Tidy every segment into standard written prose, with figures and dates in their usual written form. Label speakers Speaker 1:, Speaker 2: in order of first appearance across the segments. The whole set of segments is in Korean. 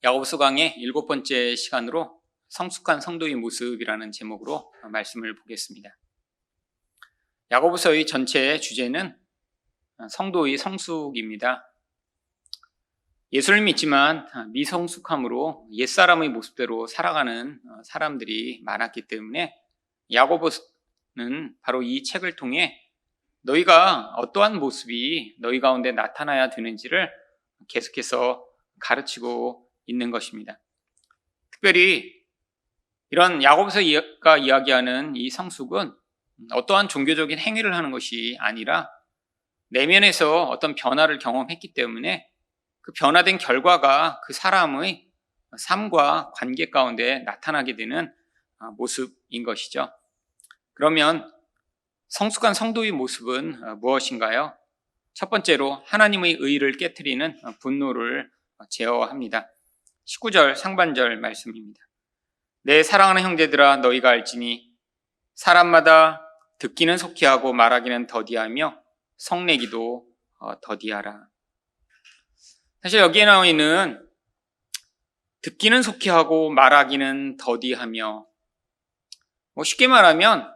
Speaker 1: 야고보서 강의 7번째 시간으로 성숙한 성도의 모습이라는 제목으로 말씀을 보겠습니다. 야고보서의 전체 주제는 성도의 성숙입니다. 예수를 믿지만 미성숙함으로 옛사람의 모습대로 살아가는 사람들이 많았기 때문에 야고보는 바로 이 책을 통해 너희가 어떠한 모습이 너희 가운데 나타나야 되는지를 계속해서 가르치고 있는 것입니다. 특별히 이런 야고보서가 이야기하는 이 성숙은 어떠한 종교적인 행위를 하는 것이 아니라 내면에서 어떤 변화를 경험했기 때문에 그 변화된 결과가 그 사람의 삶과 관계 가운데 나타나게 되는 모습인 것이죠. 그러면 성숙한 성도의 모습은 무엇인가요? 첫 번째로 하나님의 의를 깨트리는 분노를 제어합니다. 19절 상반절 말씀입니다. 내 사랑하는 형제들아 너희가 알지니 사람마다 듣기는 속히 하고 말하기는 더디하며 성내기도 더디하라. 사실 여기에 나와 있는 듣기는 속히 하고 말하기는 더디하며, 쉽게 말하면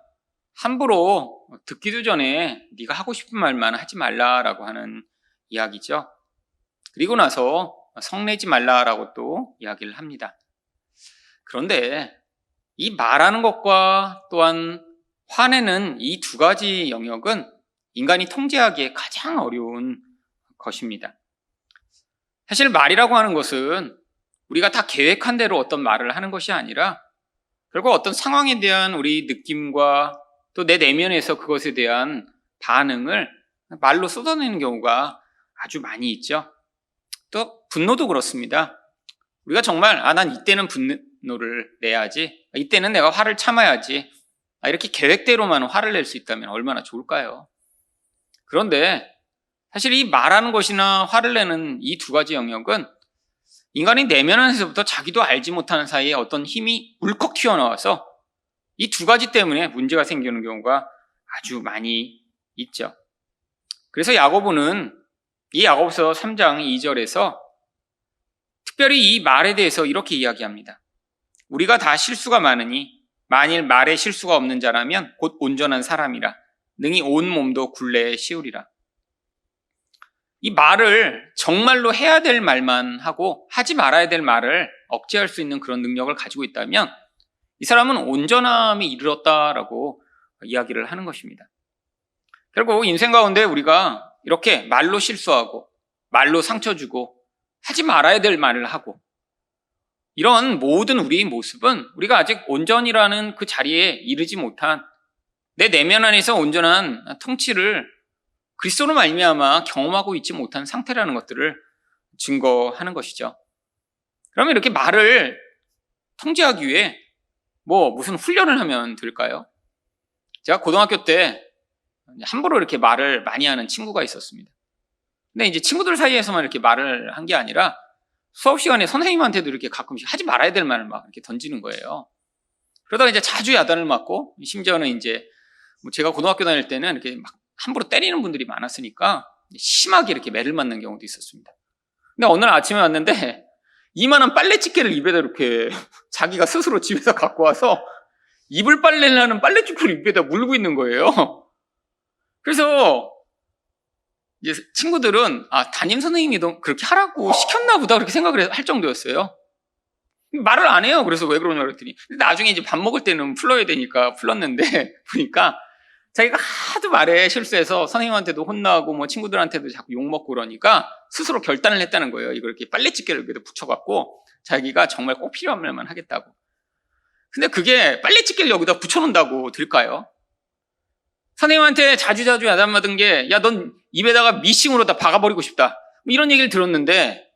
Speaker 1: 함부로 듣기도 전에 네가 하고 싶은 말만 하지 말라라고 하는 이야기죠. 그리고 나서 성내지 말라라고 또 이야기를 합니다. 그런데 이 말하는 것과 또한 화내는 이 두 가지 영역은 인간이 통제하기에 가장 어려운 것입니다. 사실 말이라고 하는 것은 우리가 다 계획한 대로 어떤 말을 하는 것이 아니라 결국 어떤 상황에 대한 우리 느낌과 또 내 내면에서 그것에 대한 반응을 말로 쏟아내는 경우가 아주 많이 있죠. 또 분노도 그렇습니다. 우리가 정말 난 이때는 분노를 내야지, 이때는 내가 화를 참아야지, 이렇게 계획대로만 화를 낼 수 있다면 얼마나 좋을까요? 그런데 사실 이 말하는 것이나 화를 내는 이 두 가지 영역은 인간이 내면 안에서부터 자기도 알지 못하는 사이에 어떤 힘이 울컥 튀어나와서 이 두 가지 때문에 문제가 생기는 경우가 아주 많이 있죠. 그래서 야고보는 이 야고보서 3장 2절에서 특별히 이 말에 대해서 이렇게 이야기합니다. 우리가 다 실수가 많으니 만일 말에 실수가 없는 자라면 곧 온전한 사람이라 능히 온 몸도 굴레에 씌우리라. 이 말을 정말로 해야 될 말만 하고 하지 말아야 될 말을 억제할 수 있는 그런 능력을 가지고 있다면 이 사람은 온전함에 이르렀다라고 이야기를 하는 것입니다. 결국 인생 가운데 우리가 이렇게 말로 실수하고 말로 상처 주고 하지 말아야 될 말을 하고 이런 모든 우리의 모습은 우리가 아직 온전이라는 그 자리에 이르지 못한 내 내면 안에서 온전한 통치를 그리스도로 말미암아 경험하고 있지 못한 상태라는 것들을 증거하는 것이죠. 그러면 이렇게 말을 통제하기 위해 무슨 훈련을 하면 될까요? 제가 고등학교 때 함부로 이렇게 말을 많이 하는 친구가 있었습니다. 근데 이제 친구들 사이에서만 이렇게 말을 한 게 아니라 수업 시간에 선생님한테도 이렇게 가끔씩 하지 말아야 될 말을 막 이렇게 던지는 거예요. 그러다가 이제 자주 야단을 맞고 심지어는 이제 제가 고등학교 다닐 때는 이렇게 막 함부로 때리는 분들이 많았으니까 심하게 이렇게 매를 맞는 경우도 있었습니다. 근데 어느 날 아침에 왔는데 이만한 빨래집게를 입에다 이렇게 자기가 스스로 집에서 갖고 와서 이불 빨래를 하는 빨래집게를 입에다 물고 있는 거예요. 그래서 이제 친구들은 담임 선생님이 너 그렇게 하라고 시켰나 보다 그렇게 생각을 할 정도였어요. 말을 안 해요. 그래서 왜 그러냐 그랬더니 나중에 이제 밥 먹을 때는 풀러야 되니까 풀렀는데 보니까 자기가 하도 말에 실수해서 선생님한테도 혼나고 친구들한테도 자꾸 욕먹고 그러니까 스스로 결단을 했다는 거예요. 이걸 이렇게 빨래집게를 여기다 붙여갖고 자기가 정말 꼭 필요한 말만 하겠다고. 근데 그게 빨래집게를 여기다 붙여놓는다고 될까요? 선생님한테 자주 야단 맞은 게 넌 입에다가 미싱으로 다 박아버리고 싶다 이런 얘기를 들었는데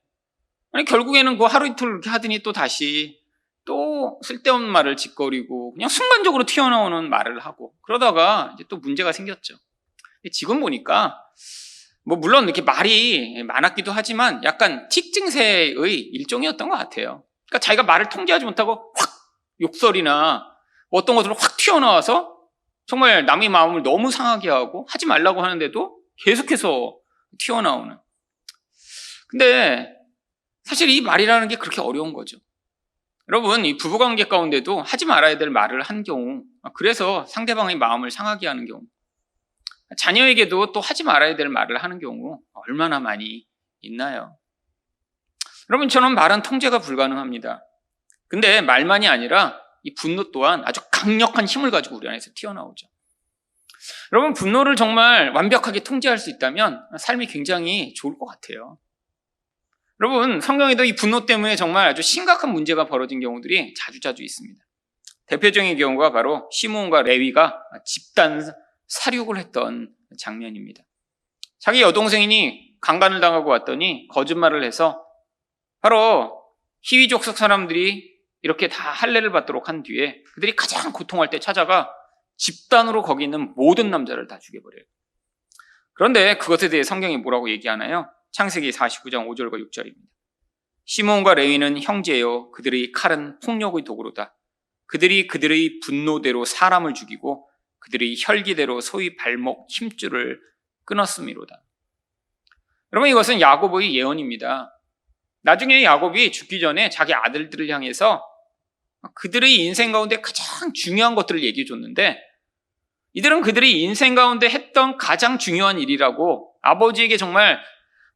Speaker 1: 결국에는 그 하루 이틀 이렇게 하더니 또 다시 또 쓸데없는 말을 짓거리고 그냥 순간적으로 튀어나오는 말을 하고 그러다가 이제 또 문제가 생겼죠. 지금 보니까 물론 이렇게 말이 많았기도 하지만 약간 틱 증세의 일종이었던 것 같아요. 그러니까 자기가 말을 통제하지 못하고 확 욕설이나 어떤 것으로 확 튀어나와서 정말 남의 마음을 너무 상하게 하고 하지 말라고 하는데도 계속해서 튀어나오는. 근데 사실 이 말이라는 게 그렇게 어려운 거죠. 여러분, 이 부부관계 가운데도 하지 말아야 될 말을 한 경우, 그래서 상대방의 마음을 상하게 하는 경우, 자녀에게도 또 하지 말아야 될 말을 하는 경우 얼마나 많이 있나요? 여러분, 저는 말은 통제가 불가능합니다. 근데 말만이 아니라 이 분노 또한 아주 강력한 힘을 가지고 우리 안에서 튀어나오죠. 여러분, 분노를 정말 완벽하게 통제할 수 있다면 삶이 굉장히 좋을 것 같아요. 여러분, 성경에도 이 분노 때문에 정말 아주 심각한 문제가 벌어진 경우들이 자주자주 있습니다. 대표적인 경우가 바로 시므온과 레위가 집단 살육을 했던 장면입니다. 자기 여동생이 강간을 당하고 왔더니 거짓말을 해서 바로 히위 족속 사람들이 이렇게 다 할례를 받도록 한 뒤에 그들이 가장 고통할 때 찾아가 집단으로 거기 있는 모든 남자를 다 죽여버려요. 그런데 그것에 대해 성경이 뭐라고 얘기하나요? 창세기 49장 5절과 6절입니다. 시므온과 레위는 형제요, 그들의 칼은 폭력의 도구로다. 그들이 그들의 분노대로 사람을 죽이고 그들의 혈기대로 소위 발목 힘줄을 끊었음이로다. 여러분, 이것은 야곱의 예언입니다. 나중에 야곱이 죽기 전에 자기 아들들을 향해서 그들의 인생 가운데 가장 중요한 것들을 얘기해 줬는데, 이들은 그들의 인생 가운데 했던 가장 중요한 일이라고 아버지에게 정말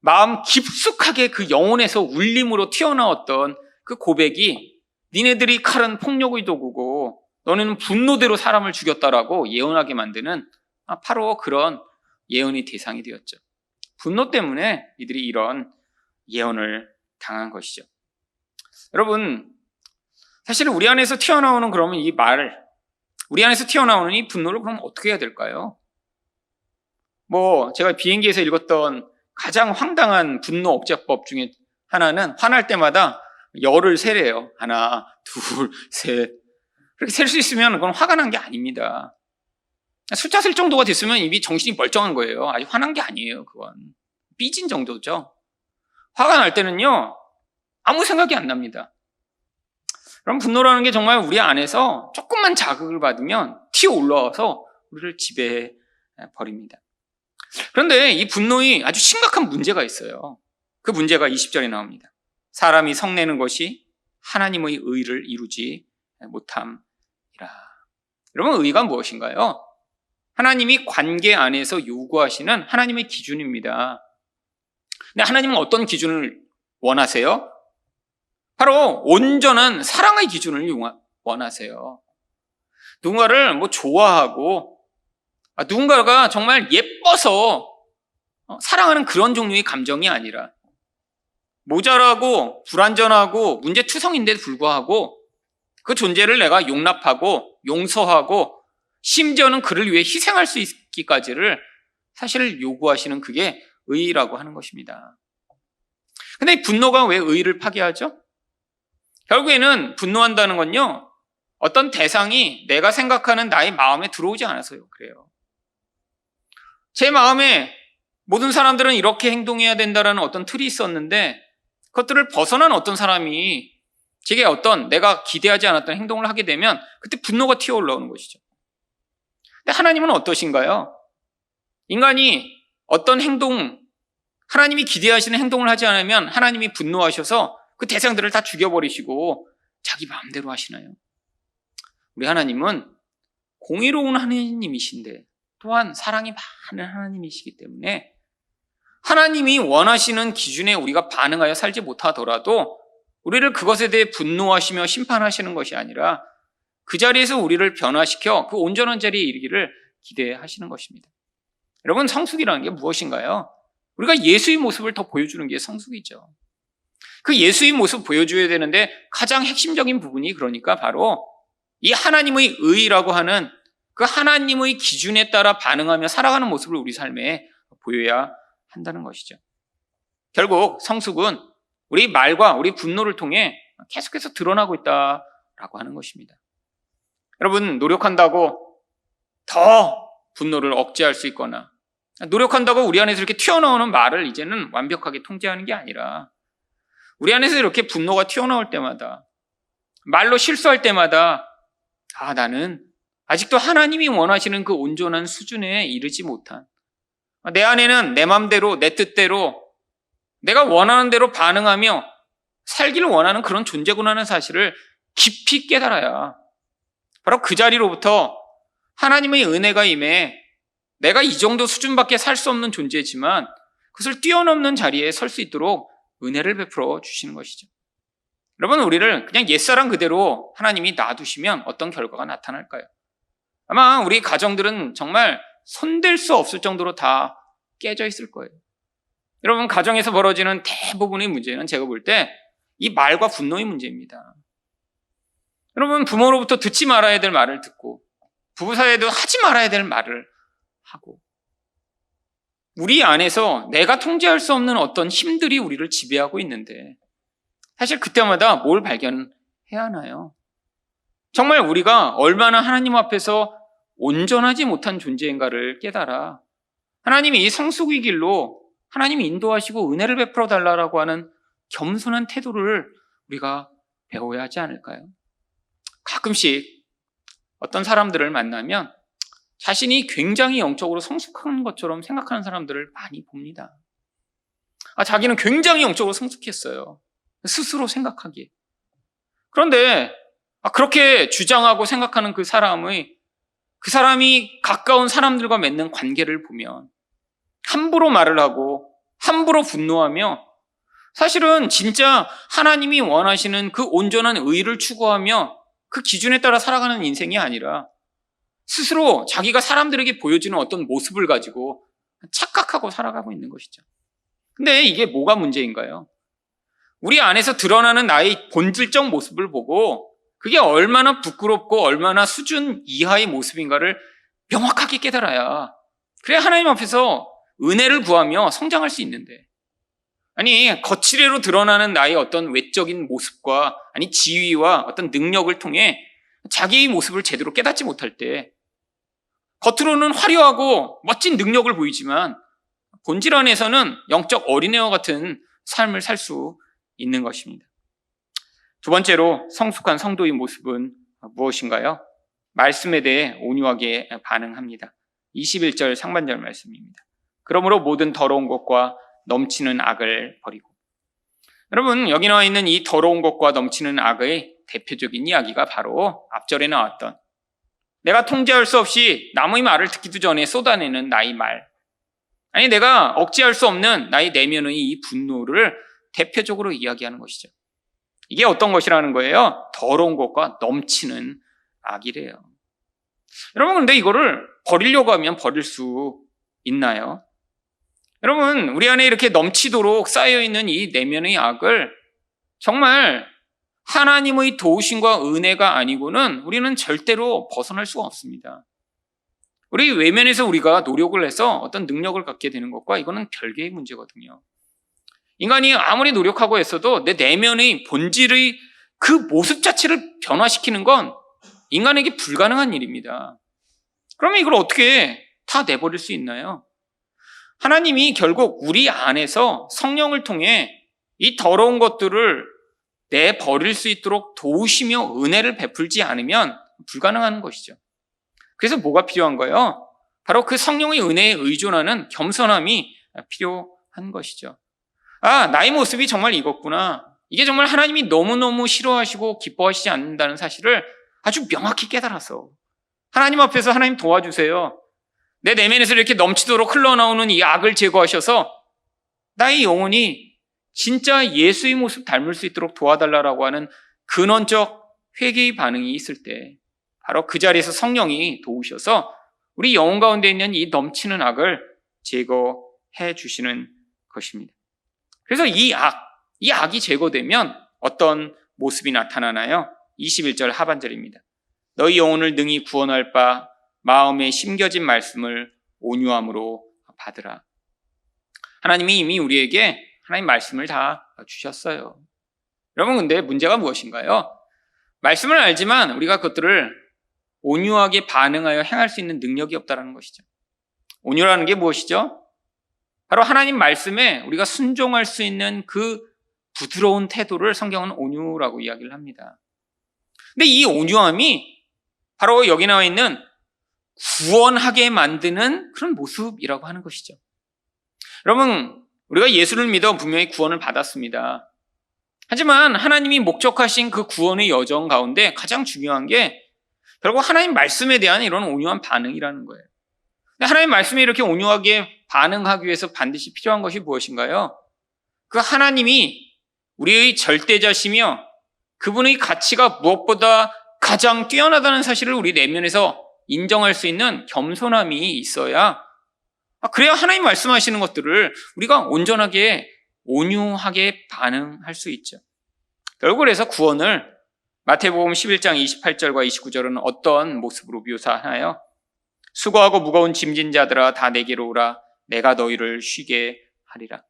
Speaker 1: 마음 깊숙하게 그 영혼에서 울림으로 튀어나왔던 그 고백이, 니네들이 칼은 폭력의 도구고 너네는 분노대로 사람을 죽였다라고 예언하게 만드는 바로 그런 예언의 대상이 되었죠. 분노 때문에 이들이 이런 예언을 당한 것이죠. 여러분, 사실 우리 안에서 튀어나오는 그러면 이 말, 우리 안에서 튀어나오는 이 분노를 그럼 어떻게 해야 될까요? 제가 비행기에서 읽었던 가장 황당한 분노 억제법 중에 하나는 화날 때마다 열을 세래요. 하나, 둘, 셋. 그렇게 셀 수 있으면 그건 화가 난 게 아닙니다. 숫자 셀 정도가 됐으면 이미 정신이 멀쩡한 거예요. 아직 화난 게 아니에요. 그건 삐진 정도죠. 화가 날 때는요, 아무 생각이 안 납니다. 그럼 분노라는 게 정말 우리 안에서 조금만 자극을 받으면 튀어 올라와서 우리를 지배해 버립니다. 그런데 이 분노에 아주 심각한 문제가 있어요. 그 문제가 20절에 나옵니다. 사람이 성내는 것이 하나님의 의를 이루지 못함이라. 여러분, 의가 무엇인가요? 하나님이 관계 안에서 요구하시는 하나님의 기준입니다. 근데 하나님은 어떤 기준을 원하세요? 바로 온전한 사랑의 기준을 원하세요. 누군가를 좋아하고 누군가가 정말 예뻐서 사랑하는 그런 종류의 감정이 아니라, 모자라고 불완전하고 문제투성인데도 불구하고 그 존재를 내가 용납하고 용서하고 심지어는 그를 위해 희생할 수 있기까지를 사실 요구하시는, 그게 의라고 하는 것입니다. 근데 이 분노가 왜 의를 파괴하죠? 결국에는 분노한다는 건요, 어떤 대상이 내가 생각하는 나의 마음에 들어오지 않아서요. 그래요. 제 마음에 모든 사람들은 이렇게 행동해야 된다라는 어떤 틀이 있었는데, 그것들을 벗어난 어떤 사람이 제게 어떤 내가 기대하지 않았던 행동을 하게 되면 그때 분노가 튀어 올라오는 것이죠. 근데 하나님은 어떠신가요? 인간이 어떤 행동, 하나님이 기대하시는 행동을 하지 않으면 하나님이 분노하셔서 그 대상들을 다 죽여버리시고 자기 마음대로 하시나요? 우리 하나님은 공의로운 하나님이신데 또한 사랑이 많은 하나님이시기 때문에 하나님이 원하시는 기준에 우리가 반응하여 살지 못하더라도 우리를 그것에 대해 분노하시며 심판하시는 것이 아니라 그 자리에서 우리를 변화시켜 그 온전한 자리에 이르기를 기대하시는 것입니다. 여러분, 성숙이라는 게 무엇인가요? 우리가 예수의 모습을 더 보여주는 게 성숙이죠. 그 예수의 모습 보여줘야 되는데 가장 핵심적인 부분이 그러니까 바로 이 하나님의 의라고 하는 그 하나님의 기준에 따라 반응하며 살아가는 모습을 우리 삶에 보여야 한다는 것이죠. 결국 성숙은 우리 말과 우리 분노를 통해 계속해서 드러나고 있다라고 하는 것입니다. 여러분, 노력한다고 더 분노를 억제할 수 있거나 노력한다고 우리 안에서 이렇게 튀어나오는 말을 이제는 완벽하게 통제하는 게 아니라, 우리 안에서 이렇게 분노가 튀어나올 때마다, 말로 실수할 때마다, 나는 아직도 하나님이 원하시는 그 온전한 수준에 이르지 못한, 내 안에는 내 맘대로 내 뜻대로 내가 원하는 대로 반응하며 살기를 원하는 그런 존재구나 하는 사실을 깊이 깨달아야 바로 그 자리로부터 하나님의 은혜가 임해 내가 이 정도 수준밖에 살 수 없는 존재지만 그것을 뛰어넘는 자리에 설 수 있도록 은혜를 베풀어 주시는 것이죠. 여러분, 우리를 그냥 옛사람 그대로 하나님이 놔두시면 어떤 결과가 나타날까요? 아마 우리 가정들은 정말 손댈 수 없을 정도로 다 깨져 있을 거예요. 여러분, 가정에서 벌어지는 대부분의 문제는 제가 볼 때 이 말과 분노의 문제입니다. 여러분, 부모로부터 듣지 말아야 될 말을 듣고 부부 사이에도 하지 말아야 될 말을 하고 우리 안에서 내가 통제할 수 없는 어떤 힘들이 우리를 지배하고 있는데 사실 그때마다 뭘 발견해야 하나요? 정말 우리가 얼마나 하나님 앞에서 온전하지 못한 존재인가를 깨달아 하나님이 이 성숙의 길로 하나님이 인도하시고 은혜를 베풀어 달라고 하는 겸손한 태도를 우리가 배워야 하지 않을까요? 가끔씩 어떤 사람들을 만나면 자신이 굉장히 영적으로 성숙한 것처럼 생각하는 사람들을 많이 봅니다. 자기는 굉장히 영적으로 성숙했어요. 스스로 생각하기에. 그런데 그렇게 주장하고 생각하는 그 사람이 가까운 사람들과 맺는 관계를 보면 함부로 말을 하고 함부로 분노하며 사실은 진짜 하나님이 원하시는 그 온전한 의를 추구하며 그 기준에 따라 살아가는 인생이 아니라 스스로 자기가 사람들에게 보여주는 어떤 모습을 가지고 착각하고 살아가고 있는 것이죠. 근데 이게 뭐가 문제인가요? 우리 안에서 드러나는 나의 본질적 모습을 보고 그게 얼마나 부끄럽고 얼마나 수준 이하의 모습인가를 명확하게 깨달아야 그래야 하나님 앞에서 은혜를 구하며 성장할 수 있는데 아니 거칠애로 드러나는 나의 어떤 외적인 모습과 아니 지위와 어떤 능력을 통해 자기의 모습을 제대로 깨닫지 못할 때 겉으로는 화려하고 멋진 능력을 보이지만 본질 안에서는 영적 어린애와 같은 삶을 살 수 있는 것입니다. 두 번째로 성숙한 성도의 모습은 무엇인가요? 말씀에 대해 온유하게 반응합니다. 21절 상반절 말씀입니다. 그러므로 모든 더러운 것과 넘치는 악을 버리고. 여러분, 여기 나와 있는 이 더러운 것과 넘치는 악의 대표적인 이야기가 바로 앞절에 나왔던 내가 통제할 수 없이 남의 말을 듣기도 전에 쏟아내는 나의 말, 아니 내가 억제할 수 없는 나의 내면의 이 분노를 대표적으로 이야기하는 것이죠. 이게 어떤 것이라는 거예요? 더러운 것과 넘치는 악이래요. 여러분, 근데 이거를 버리려고 하면 버릴 수 있나요? 여러분, 우리 안에 이렇게 넘치도록 쌓여있는 이 내면의 악을 정말 하나님의 도우심과 은혜가 아니고는 우리는 절대로 벗어날 수가 없습니다. 우리 외면에서 우리가 노력을 해서 어떤 능력을 갖게 되는 것과 이거는 별개의 문제거든요. 인간이 아무리 노력하고 했어도 내 내면의 본질의 그 모습 자체를 변화시키는 건 인간에게 불가능한 일입니다. 그러면 이걸 어떻게 다 내버릴 수 있나요? 하나님이 결국 우리 안에서 성령을 통해 이 더러운 것들을 내버릴 수 있도록 도우시며 은혜를 베풀지 않으면 불가능한 것이죠. 그래서 뭐가 필요한 거예요? 바로 그 성령의 은혜에 의존하는 겸손함이 필요한 것이죠. 나의 모습이 정말 이것구나. 이게 정말 하나님이 너무너무 싫어하시고 기뻐하시지 않는다는 사실을 아주 명확히 깨달아서 하나님 앞에서 하나님 도와주세요. 내 내면에서 이렇게 넘치도록 흘러나오는 이 악을 제거하셔서 나의 영혼이 진짜 예수의 모습 닮을 수 있도록 도와달라고 하는 근원적 회개의 반응이 있을 때 바로 그 자리에서 성령이 도우셔서 우리 영혼 가운데 있는 이 넘치는 악을 제거해 주시는 것입니다. 그래서 이 악이 제거되면 어떤 모습이 나타나나요? 21절 하반절입니다. 너희 영혼을 능히 구원할 바 마음에 심겨진 말씀을 온유함으로 받으라. 하나님이 이미 우리에게 하나님 말씀을 다 주셨어요. 여러분, 근데 문제가 무엇인가요? 말씀을 알지만 우리가 그것들을 온유하게 반응하여 행할 수 있는 능력이 없다는 것이죠. 온유라는 게 무엇이죠? 바로 하나님 말씀에 우리가 순종할 수 있는 그 부드러운 태도를 성경은 온유라고 이야기를 합니다. 근데 이 온유함이 바로 여기 나와 있는 구원하게 만드는 그런 모습이라고 하는 것이죠. 여러분, 우리가 예수를 믿어 분명히 구원을 받았습니다. 하지만 하나님이 목적하신 그 구원의 여정 가운데 가장 중요한 게 결국 하나님 말씀에 대한 이런 온유한 반응이라는 거예요. 근데 하나님 말씀에 이렇게 온유하게 반응하기 위해서 반드시 필요한 것이 무엇인가요? 그 하나님이 우리의 절대자시며 그분의 가치가 무엇보다 가장 뛰어나다는 사실을 우리 내면에서 인정할 수 있는 겸손함이 있어야, 그래야 하나님 말씀하시는 것들을 우리가 온전하게 온유하게 반응할 수 있죠. 결국 그래서 구원을 마태복음 11장 28절과 29절은 어떤 모습으로 묘사하나요? 수고하고 무거운 짐진 자들아 다 내게로 오라 내가 너희를 쉬게 하리라.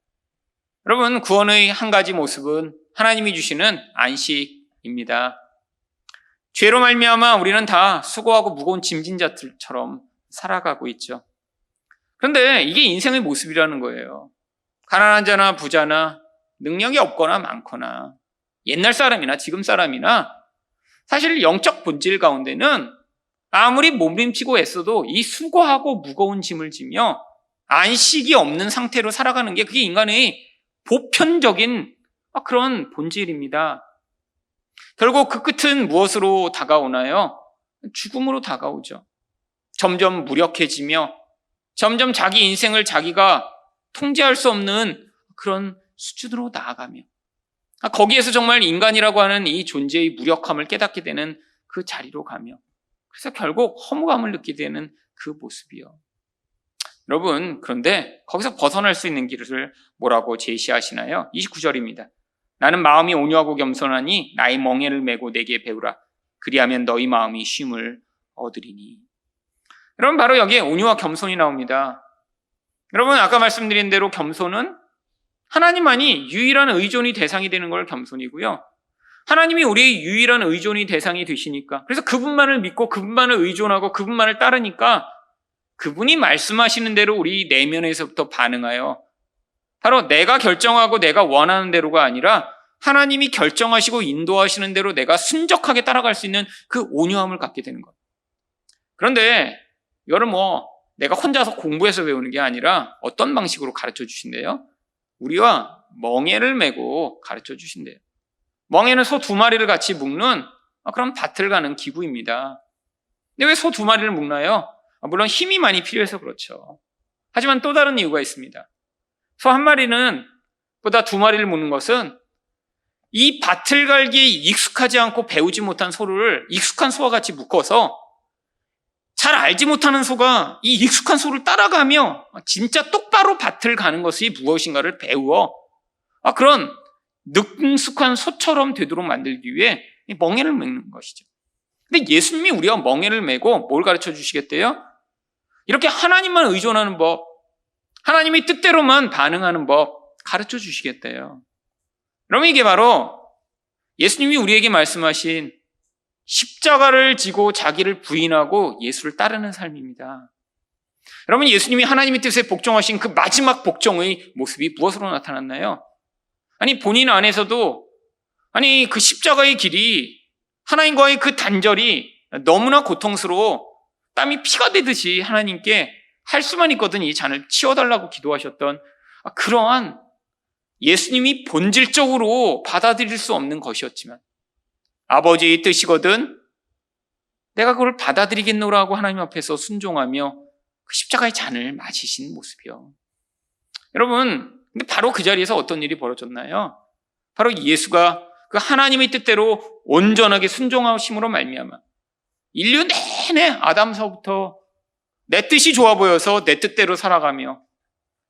Speaker 1: 여러분, 구원의 한 가지 모습은 하나님이 주시는 안식입니다. 죄로 말미암아 우리는 다 수고하고 무거운 짐진 자들처럼 살아가고 있죠. 그런데 이게 인생의 모습이라는 거예요. 가난한 자나 부자나 능력이 없거나 많거나 옛날 사람이나 지금 사람이나 사실 영적 본질 가운데는 아무리 몸부림치고 애써도 이 수고하고 무거운 짐을 지며 안식이 없는 상태로 살아가는 게 그게 인간의 보편적인 그런 본질입니다. 결국 그 끝은 무엇으로 다가오나요? 죽음으로 다가오죠. 점점 무력해지며 점점 자기 인생을 자기가 통제할 수 없는 그런 수준으로 나아가며 거기에서 정말 인간이라고 하는 이 존재의 무력함을 깨닫게 되는 그 자리로 가며 그래서 결국 허무감을 느끼게 되는 그 모습이요. 여러분, 그런데 거기서 벗어날 수 있는 길을 뭐라고 제시하시나요? 29절입니다. 나는 마음이 온유하고 겸손하니 나의 멍에를 메고 내게 배우라. 그리하면 너희 마음이 쉼을 얻으리니. 여러분, 바로 여기에 온유와 겸손이 나옵니다. 여러분, 아까 말씀드린 대로 겸손은 하나님만이 유일한 의존이 대상이 되는 걸 겸손이고요. 하나님이 우리의 유일한 의존이 대상이 되시니까, 그래서 그분만을 믿고 그분만을 의존하고 그분만을 따르니까 그분이 말씀하시는 대로 우리 내면에서부터 반응하여 바로 내가 결정하고 내가 원하는 대로가 아니라 하나님이 결정하시고 인도하시는 대로 내가 순적하게 따라갈 수 있는 그 온유함을 갖게 되는 것. 그런데 이거를 내가 혼자서 공부해서 배우는 게 아니라 어떤 방식으로 가르쳐 주신대요? 우리와 멍에를 메고 가르쳐 주신대요. 멍에는 소 2마리를 같이 묶는 그런 밭을 가는 기구입니다. 근데 왜 소 2마리를 묶나요? 물론 힘이 많이 필요해서 그렇죠. 하지만 또 다른 이유가 있습니다. 소 1마리는 보다 2마리를 묶는 것은 이 밭을 갈기에 익숙하지 않고 배우지 못한 소를 익숙한 소와 같이 묶어서 잘 알지 못하는 소가 이 익숙한 소를 따라가며 진짜 똑바로 밭을 가는 것이 무엇인가를 배워 그런 능숙한 소처럼 되도록 만들기 위해 멍에를 메는 것이죠. 근데 예수님이 우리가 멍에를 메고 뭘 가르쳐 주시겠대요? 이렇게 하나님만 의존하는 법, 하나님의 뜻대로만 반응하는 법 가르쳐 주시겠대요. 여러분, 이게 바로 예수님이 우리에게 말씀하신 십자가를 지고 자기를 부인하고 예수를 따르는 삶입니다. 여러분, 예수님이 하나님의 뜻에 복종하신 그 마지막 복종의 모습이 무엇으로 나타났나요? 본인 안에서도 그 십자가의 길이 하나님과의 그 단절이 너무나 고통스러워 땀이 피가 되듯이 하나님께 할 수만 있거든 이 잔을 치워달라고 기도하셨던 그러한 예수님이 본질적으로 받아들일 수 없는 것이었지만 아버지의 뜻이거든 내가 그걸 받아들이겠노라고 하나님 앞에서 순종하며 그 십자가의 잔을 마시신 모습이요. 여러분, 근데 바로 그 자리에서 어떤 일이 벌어졌나요? 바로 예수가 그 하나님의 뜻대로 온전하게 순종하심으로 말미암아 인류 내내 아담서부터 내 뜻이 좋아 보여서 내 뜻대로 살아가며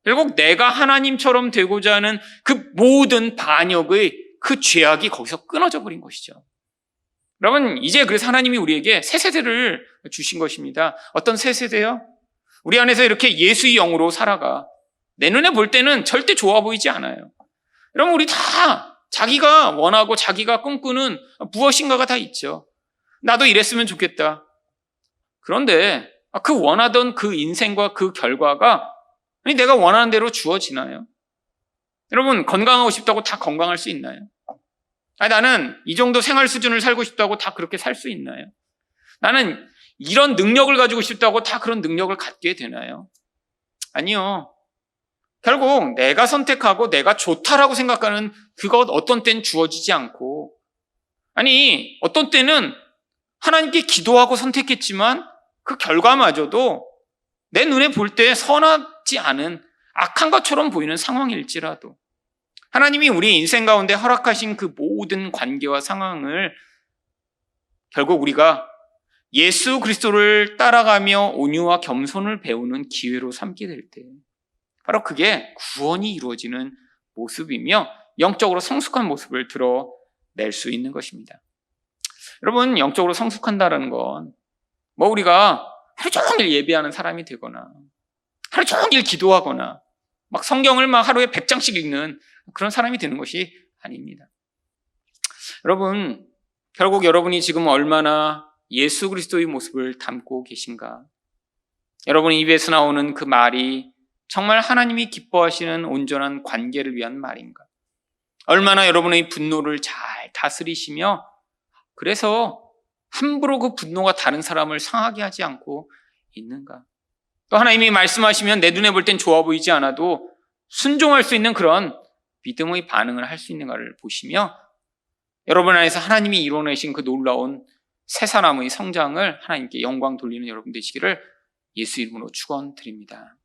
Speaker 1: 결국 내가 하나님처럼 되고자 하는 그 모든 반역의 그 죄악이 거기서 끊어져 버린 것이죠. 여러분, 이제 그래서 하나님이 우리에게 새 세대를 주신 것입니다. 어떤 새 세대요? 우리 안에서 이렇게 예수의 영으로 살아가 내 눈에 볼 때는 절대 좋아 보이지 않아요. 여러분, 우리 다 자기가 원하고 자기가 꿈꾸는 무엇인가가 다 있죠. 나도 이랬으면 좋겠다. 그런데 그 원하던 그 인생과 그 결과가 내가 원하는 대로 주어지나요? 여러분, 건강하고 싶다고 다 건강할 수 있나요? 나는 이 정도 생활 수준을 살고 싶다고 다 그렇게 살 수 있나요? 나는 이런 능력을 가지고 싶다고 다 그런 능력을 갖게 되나요? 아니요. 결국 내가 선택하고 내가 좋다라고 생각하는 그것 어떤 때는 주어지지 않고, 아니 어떤 때는 하나님께 기도하고 선택했지만 그 결과마저도 내 눈에 볼 때 선하지 않은 악한 것처럼 보이는 상황일지라도 하나님이 우리 인생 가운데 허락하신 그 모든 관계와 상황을 결국 우리가 예수 그리스도를 따라가며 온유와 겸손을 배우는 기회로 삼게 될 때 바로 그게 구원이 이루어지는 모습이며 영적으로 성숙한 모습을 드러낼 수 있는 것입니다. 여러분, 영적으로 성숙한다는 건 우리가 하루 종일 예배하는 사람이 되거나 하루 종일 기도하거나 막 성경을 막 하루에 100장씩 읽는 그런 사람이 되는 것이 아닙니다. 여러분, 결국 여러분이 지금 얼마나 예수 그리스도의 모습을 담고 계신가? 여러분의 입에서 나오는 그 말이 정말 하나님이 기뻐하시는 온전한 관계를 위한 말인가? 얼마나 여러분의 분노를 잘 다스리시며 그래서 함부로 그 분노가 다른 사람을 상하게 하지 않고 있는가? 또 하나님이 말씀하시면 내 눈에 볼 땐 좋아 보이지 않아도 순종할 수 있는 그런 믿음의 반응을 할 수 있는가를 보시며 여러분 안에서 하나님이 이뤄내신 그 놀라운 새 사람의 성장을 하나님께 영광 돌리는 여러분 되시기를 예수 이름으로 축원드립니다.